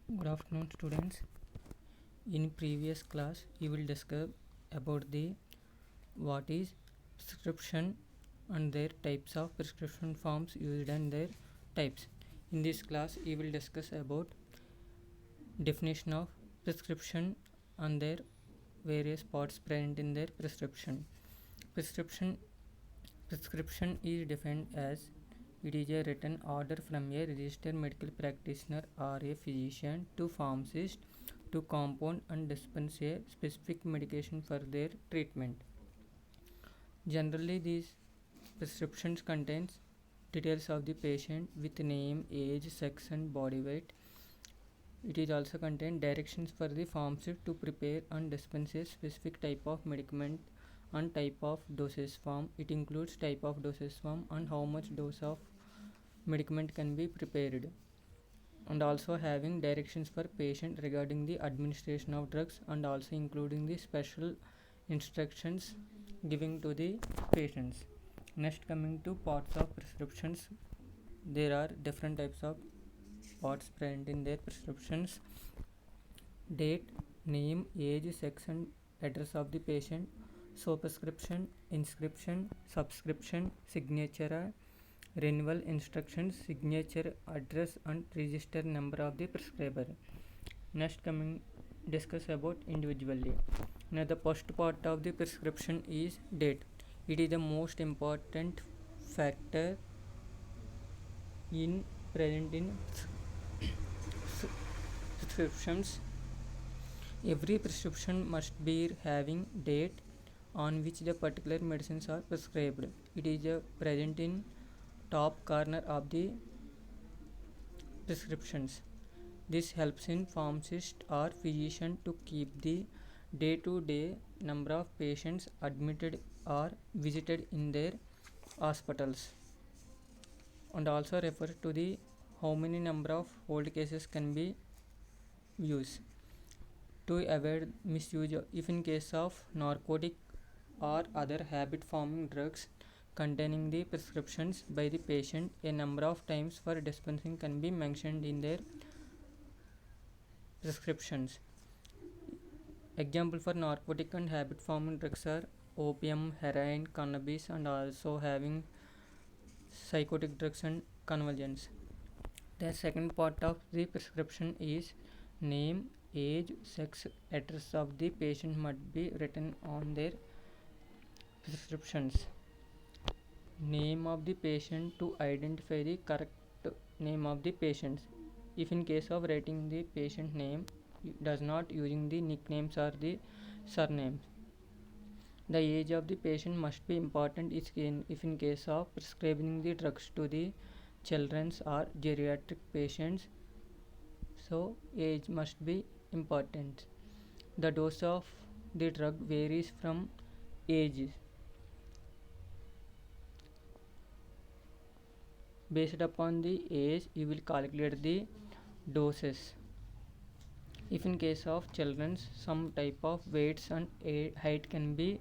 Good afternoon, students. In previous class, we will discuss about the what is prescription and their types of prescription forms used and their types. In this class, we will discuss about definition of prescription and their various parts present in their prescription. Prescription prescription is defined as it is a written order from a registered medical practitioner or a physician to pharmacist to compound and dispense a specific medication for their treatment. Generally, these prescriptions contains details of the patient with name, age, sex and body weight. It is also contain directions for the pharmacist to prepare and dispense a specific type of medicament and type of dosage form. It includes type of dosage form and how much dose of medicament can be prepared, and also having directions for patient regarding the administration of drugs and also including the special instructions giving to the patients. Next, coming to parts of prescriptions, there are different types of parts present in their prescriptions: date, name, age, sex and address of the patient, so prescription, inscription, subscription, signature, renewal instructions, signature, address and register number of the prescriber. Next, coming discuss about individually. Now the first part of the prescription is date. It is the most important factor in present in prescriptions. Every prescription must be having date on which the particular medicines are prescribed. It is present in top corner of the prescriptions. This helps in pharmacist or physician to keep the day-to-day number of patients admitted or visited in their hospitals, and also refers to the how many number of old cases can be used to avoid misuse. If in case of narcotic or other habit forming drugs containing the prescriptions by the patient, a number of times for dispensing can be mentioned in their prescriptions. Example for narcotic and habit forming drugs are opium, heroin, cannabis and also having psychotic drugs and convulsions. The second part of the prescription is name, age, sex, address of the patient must be written on their prescriptions. Name of the patient to identify the correct name of the patient. If in case of writing the patient name, does not using the nicknames or the surnames. The age of the patient must be important if in case of prescribing the drugs to the children's or geriatric patients, so age must be important. The dose of the drug varies from age. Based upon the age, you will calculate the doses. If in case of children, some type of weights and height can be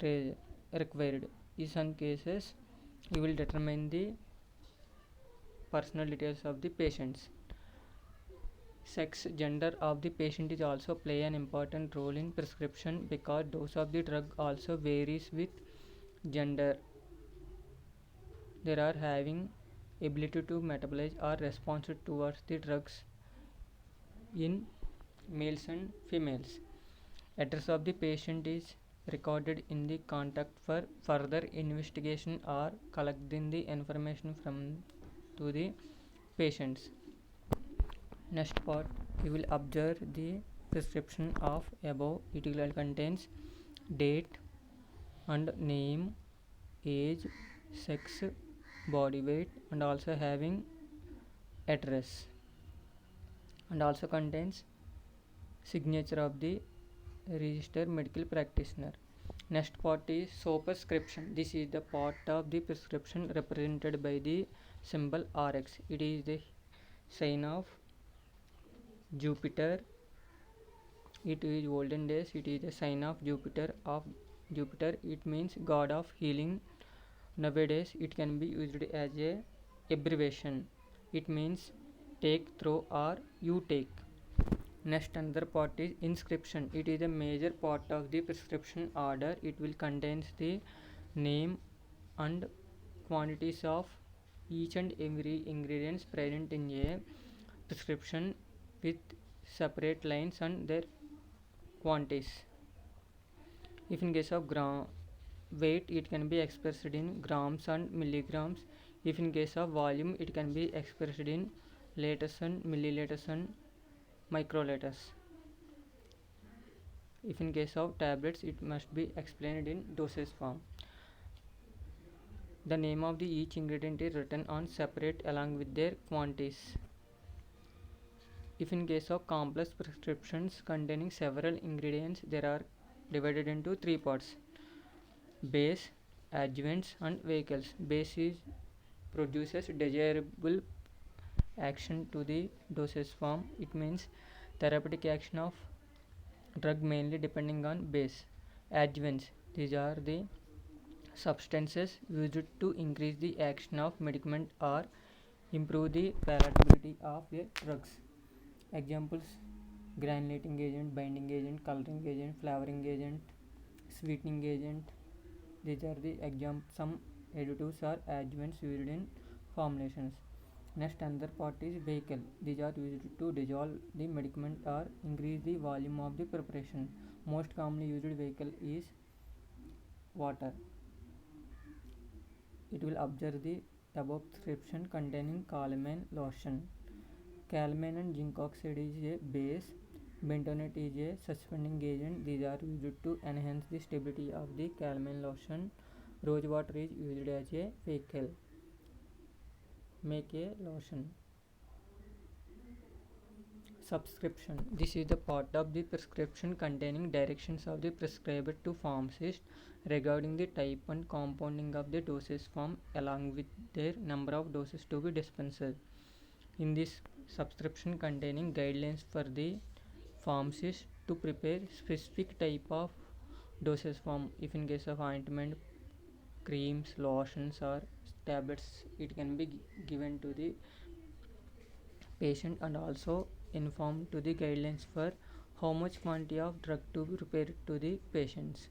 required. In some cases, you will determine the personal details of the patients. Sex, gender of the patient is also play an important role in prescription because dose of the drug also varies with gender. There are having ability to metabolize or response towards the drugs in males and females. Address of the patient is recorded in the contact for further investigation or collecting the information from to the patients. Next part, we will observe the prescription of above. It will contains date and name, age, sex, body weight and also having address, and also contains signature of the registered medical practitioner. Next part is superscription. This is the part of the prescription represented by the symbol RX. It is the sign of Jupiter. It is olden days. It is the sign of Jupiter. It means god of healing. Nowadays, it can be used as a abbreviation. It means take through or you take. Next another part is inscription. It is a major part of the prescription order. It will contains the name and quantities of each and every ingredients present in a prescription with separate lines and their quantities. If in case of weight, it can be expressed in grams and milligrams. If in case of volume, it can be expressed in liters and milliliters and microliters. If in case of tablets, it must be explained in dosage form. The name of the each ingredient is written on separate along with their quantities. If in case of complex prescriptions containing several ingredients, they are divided into three parts: base, adjuvants and vehicles. Base is produces desirable action to the dosage form. It means therapeutic action of drug mainly depending on base. Adjuvants, these are the substances used to increase the action of medicament or improve the palatability of the drugs. Examples: granulating agent, binding agent, coloring agent, flavoring agent, sweetening agent. These are the some additives or adjuvants used in formulations. Next another part is vehicle. These are used to dissolve the medicament or increase the volume of the preparation. Most commonly used vehicle is water. It will observe the above prescription containing calamine lotion. Calamine and zinc oxide is a base. Bentonite is a suspending agent. These are used to enhance the stability of the calamine lotion. Rose water is used as a vehicle. Make a lotion. Subscription. This is the part of the prescription containing directions of the prescriber to pharmacist regarding the type and compounding of the dosage form along with their number of doses to be dispensed. In this subscription containing guidelines for the pharmacist to prepare specific type of dosage form. If in case of ointment, creams, lotions or tablets, it can be given to the patient and also inform to the guidelines for how much quantity of drug to be prepared to the patients.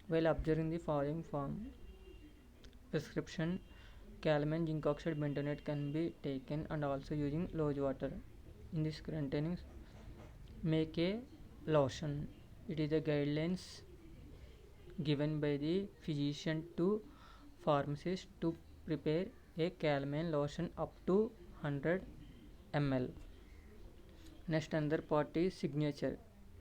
While observing the following form prescription, calamine, zinc oxide, bentonite can be taken and also using rose water. In this containing make a lotion. It is the guidelines given by the physician to pharmacist to prepare a calamine lotion up to 100 ml. Next another part is signature.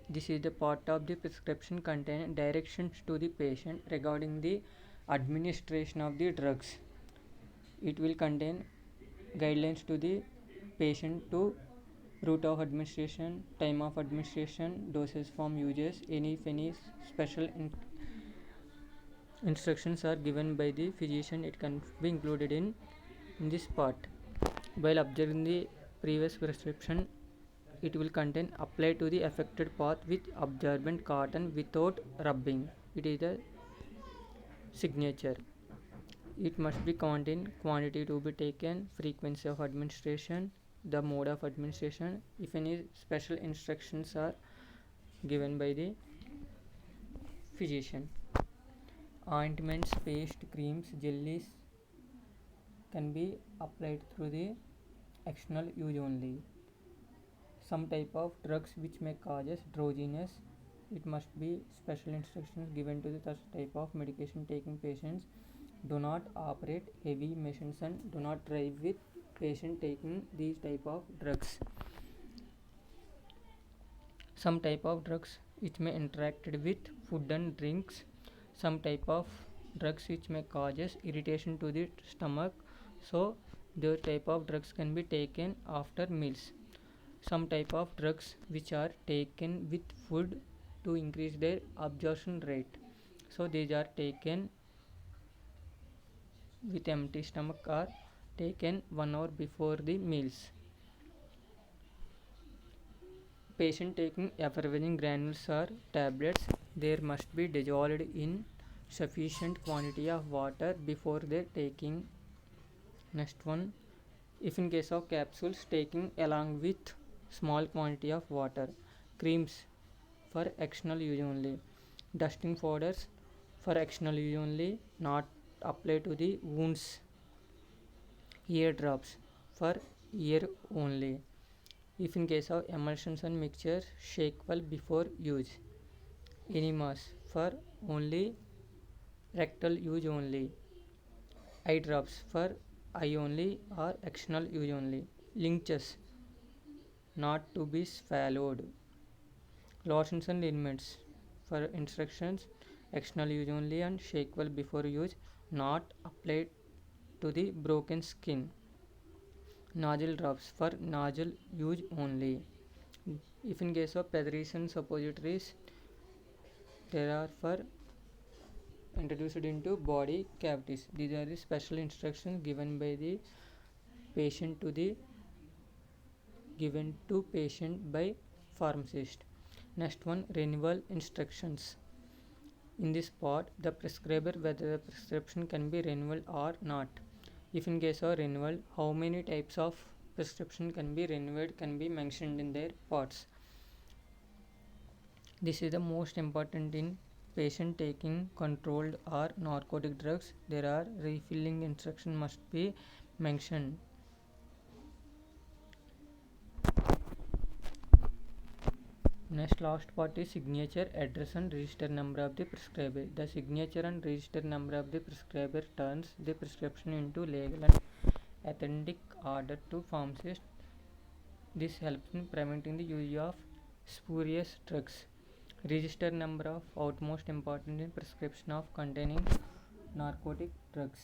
This is the part of the prescription containing directions to the patient regarding the administration of the drugs. It will contain guidelines to the patient to route of administration, time of administration, dosage form uses. If any special instructions are given by the physician, it can be included in this part. While observing the previous prescription, it will contain apply to the affected part with absorbent cotton without rubbing. It is the signature. It must be contain quantity to be taken, frequency of administration, the mode of administration. If any special instructions are given by the physician. Ointments, paste, creams, jellies can be applied through the external use only. Some type of drugs which may causes drowsiness, it must be special instructions given to the such type of medication taking patients. Do not operate heavy machines and do not drive with patient taking these type of drugs. Some type of drugs which may interact with food and drinks. Some type of drugs which may causes irritation to the stomach, so the type of drugs can be taken after meals. Some type of drugs which are taken with food to increase their absorption rate, so these are taken with empty stomach or taken 1 hour before the meals. Patient taking effervescing granules or tablets, there must be dissolved in sufficient quantity of water before their taking. Next one, If in case of capsules, taking along with small quantity of water. Creams for external use only. Dusting powders for external use only, not apply to the wounds. Ear drops for ear only. If in case of emulsions and mixtures, shake well before use. Enemas for only rectal use only. Eye drops for eye only or external use only. Linctus not to be swallowed. Lotions and liniments for instructions external use only and shake well before use, not applied to the broken skin. Nozzle drops for nozzle use only. If in case of petherids and suppositories, they are for introduced into body cavities. These are the special instructions given by the patient to the given to patient by pharmacist. Next one, renewal instructions. In this part, the prescriber whether the prescription can be renewed or not. If in case of renewal, how many types of prescription can be renewed can be mentioned in their parts. This is the most important in patient taking controlled or narcotic drugs. There are refilling instruction must be mentioned. Next last part is signature, address and register number of the prescriber. The signature and register number of the prescriber turns the prescription into legal and authentic order to pharmacist. This helps in preventing the use of spurious drugs. Register number of utmost important in prescription of containing narcotic drugs.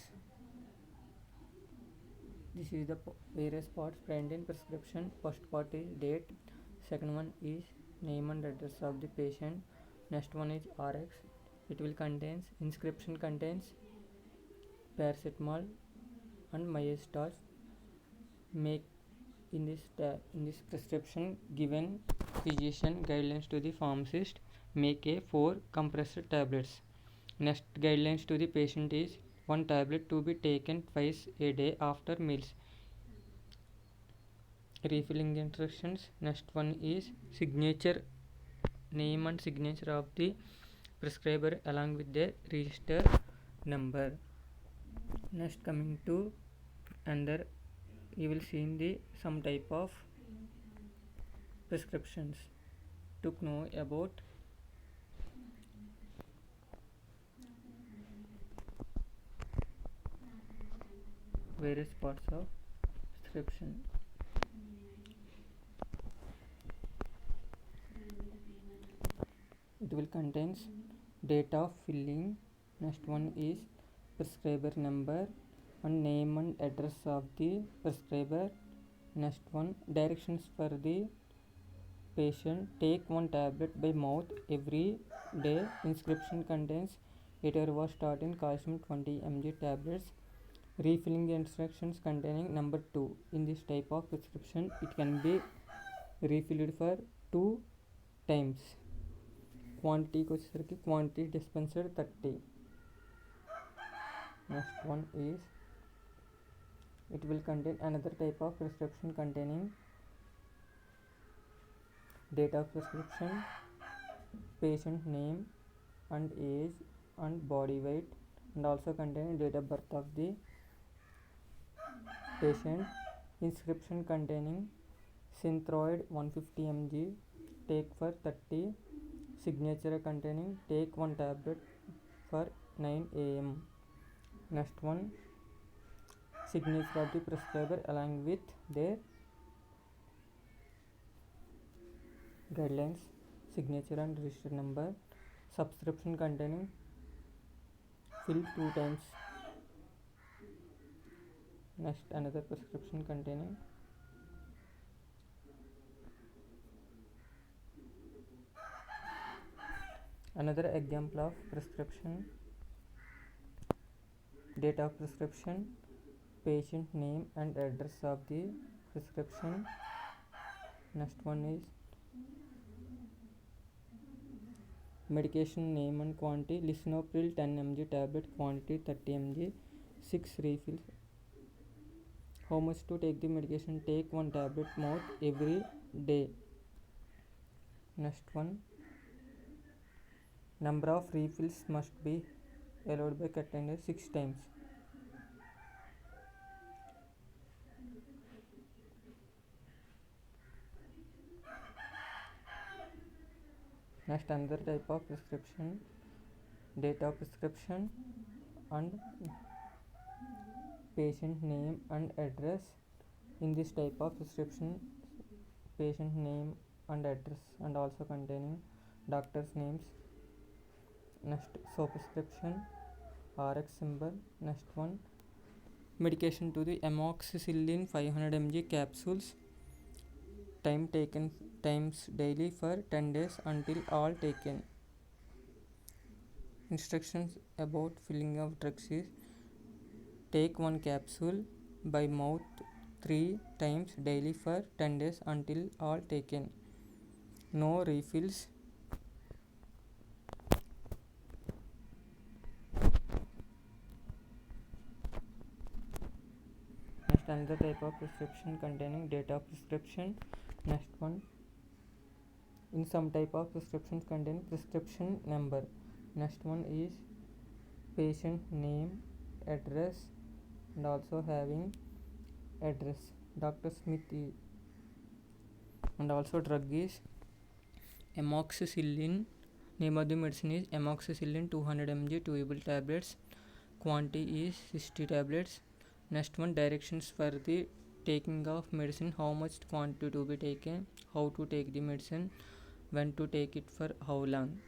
This is the various parts present in prescription. First part is date. Second one is name and address of the patient. Next one is RX. It will contains inscription contains paracetamol and myostat. Make in this prescription given physician guidelines to the pharmacist. Make a 4 compressed tablets. Next guidelines to the patient is 1 tablet to be taken twice a day after meals. Refilling instructions. Next one is signature, name and signature of the prescriber along with their register number. Next coming to another, you will see in the some type of prescriptions to know about various parts of prescription. It will contains date of filling. Next one is prescriber number and name and address of the prescriber. Next one, directions for the patient. Take 1 tablet by mouth every day. Inscription contains 8 hours start in calcium 20 mg tablets. Refilling instructions containing number 2. In this type of prescription, it can be refilled for 2 times. Quantity quantity dispensed 30. Next one is it will contain another type of prescription containing date of prescription, patient name and age and body weight, and also containing date of birth of the patient. Inscription containing synthroid 150 mg take for 30. Signature containing take 1 tablet for 9 am. Next one, signature of the prescriber along with their guidelines, signature and register number. Subscription containing fill 2 times. Next another prescription containing another example of prescription, date of prescription, patient name and address of the prescription. Next one is medication name and quantity. Lisinopril 10 mg tablet quantity 30 mg, 6 refills. How much to take the medication? Take one tablet more every day. Next one, number of refills must be allowed by attendance 6 times. Next, another type of prescription, date of prescription and patient name and address. In this type of prescription, patient name and address and also containing doctor's names. Next, so prescription, RX symbol. Next one, medication to the amoxicillin 500 mg capsules. Time taken times daily for 10 days until all taken. Instructions about filling of drugs is take one capsule by mouth 3 times daily for 10 days until all taken. No refills. Next, another type of prescription containing date of prescription. Next one, in some type of prescriptions contain prescription number. Next one is patient name, address and also having address. Dr. Smith is, and also drug is amoxicillin. Name of the medicine is amoxicillin 200 mg chewable tablets. Quantity is 60 tablets. Next one, directions for the taking of medicine. How much quantity to be taken, how to take the medicine, when to take it, for how long.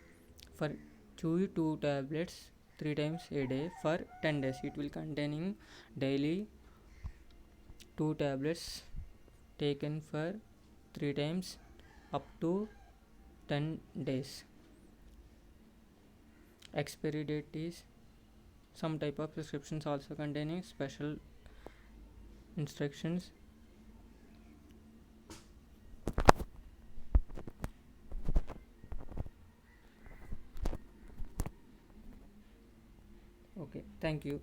For chew 2 tablets 3 times a day for 10 days. It will containing daily 2 tablets taken for 3 times up to 10 days. Expiry date is some type of prescriptions also containing special instructions. Okay, thank you.